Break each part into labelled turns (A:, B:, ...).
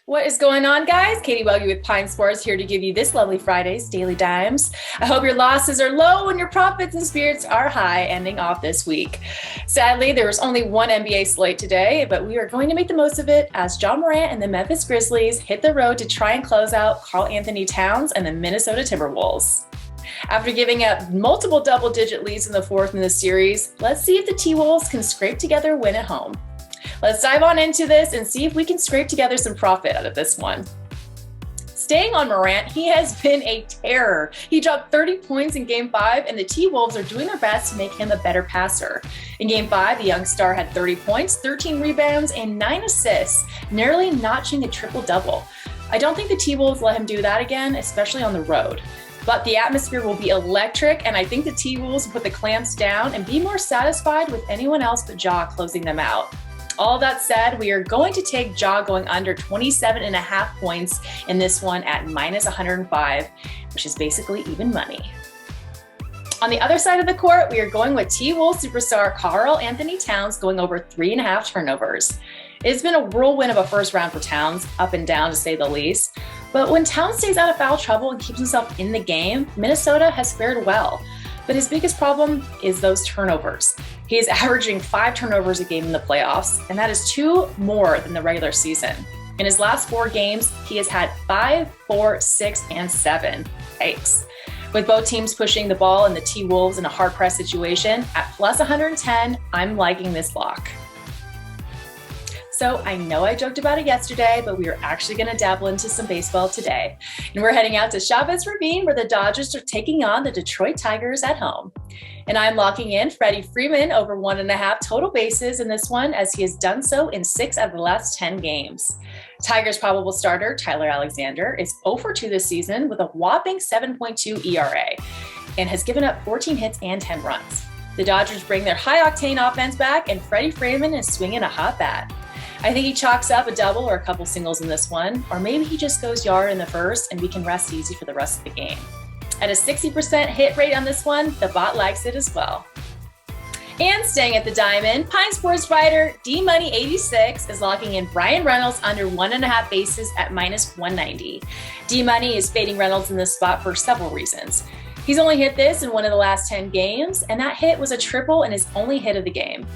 A: What is going on, guys? Katie Welge with Pine Sports here to give you this lovely Friday's Daily Dimes. I hope your losses are low and your profits and spirits are high ending off this week. Sadly, there was only one NBA slate today, but we are going to make the most of it as Ja Morant and the Memphis Grizzlies hit the road to try and close out Karl-Anthony Towns and the Minnesota Timberwolves. After giving up multiple double-digit leads in the fourth in the series, let's see if the T-Wolves can scrape together a win at home. Let's dive on into this and see if we can scrape together some profit out of this one. Staying on Morant, he has been a terror. He dropped 30 points in Game 5, and the T-Wolves are doing their best to make him a better passer. In Game 5, the young star had 30 points, 13 rebounds, and 9 assists, nearly notching a triple-double. I don't think the T-Wolves let him do that again, especially on the road. But the atmosphere will be electric, and I think the T-Wolves will put the clamps down and be more satisfied with anyone else but Ja closing them out. All that said, we are going to take Ja going under 27.5 points in this one at minus 105, which is basically even money. On the other side of the court, we are going with T-Wolves superstar Karl-Anthony Towns going over 3.5 turnovers. It's been a whirlwind of a first round for Towns, up and down to say the least. But when Towns stays out of foul trouble and keeps himself in the game, Minnesota has fared well. But his biggest problem is those turnovers. He is averaging 5 turnovers a game in the playoffs, and that is 2 more than the regular season. In his last 4 games, he has had 5, 4, 6, and 7. Yikes. With both teams pushing the ball and the T-Wolves in a hard-pressed situation, at plus 110, I'm liking this lock. So I know I joked about it yesterday, but we are actually going to dabble into some baseball today. And we're heading out to Chavez Ravine where the Dodgers are taking on the Detroit Tigers at home. And I'm locking in Freddie Freeman over 1.5 total bases in this one as he has done so in 6 out of the last 10 games. Tigers' probable starter, Tyler Alexander, is 0 for 2 this season with a whopping 7.2 ERA and has given up 14 hits and 10 runs. The Dodgers bring their high-octane offense back and Freddie Freeman is swinging a hot bat. I think he chalks up a double or a couple singles in this one, or maybe he just goes yard in the first and we can rest easy for the rest of the game. At a 60% hit rate on this one, the bot likes it as well. And staying at the diamond, Pine Sports writer D-Money86 is locking in Bryan Reynolds under 1.5 bases at minus 190. D-Money is fading Reynolds in this spot for several reasons. He's only hit this in 1 of the last 10 games, and that hit was a triple and his only hit of the game.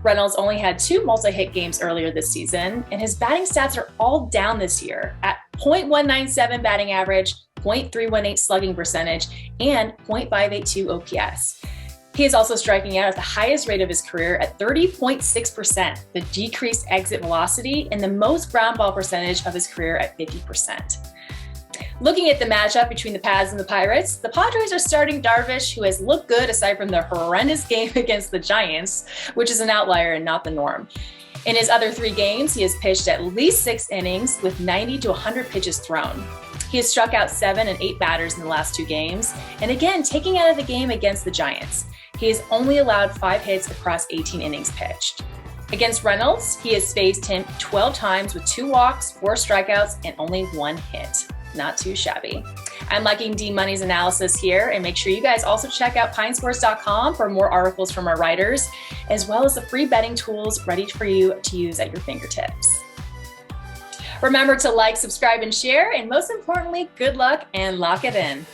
A: Reynolds only had 2 multi-hit games earlier this season, and his batting stats are all down this year at .197 batting average, .318 slugging percentage, and .582 OPS. He is also striking out at the highest rate of his career at 30.6%, the decreased exit velocity, and the most ground ball percentage of his career at 50%. Looking at the matchup between the Pads and the Pirates, the Padres are starting Darvish, who has looked good aside from the horrendous game against the Giants, which is an outlier and not the norm. In his other 3 games, he has pitched at least 6 innings with 90 to 100 pitches thrown. He has struck out 7 and 8 batters in the last 2 games, and again, taking out of the game against the Giants. He has only allowed 5 hits across 18 innings pitched. Against Reynolds, he has faced him 12 times with 2 walks, 4 strikeouts, and only 1 hit. Not too shabby. I'm liking D-Money's analysis here, and make sure you guys also check out pinesports.com for more articles from our writers, as well as the free betting tools ready for you to use at your fingertips. Remember to like, subscribe, and share, and most importantly, good luck and lock it in.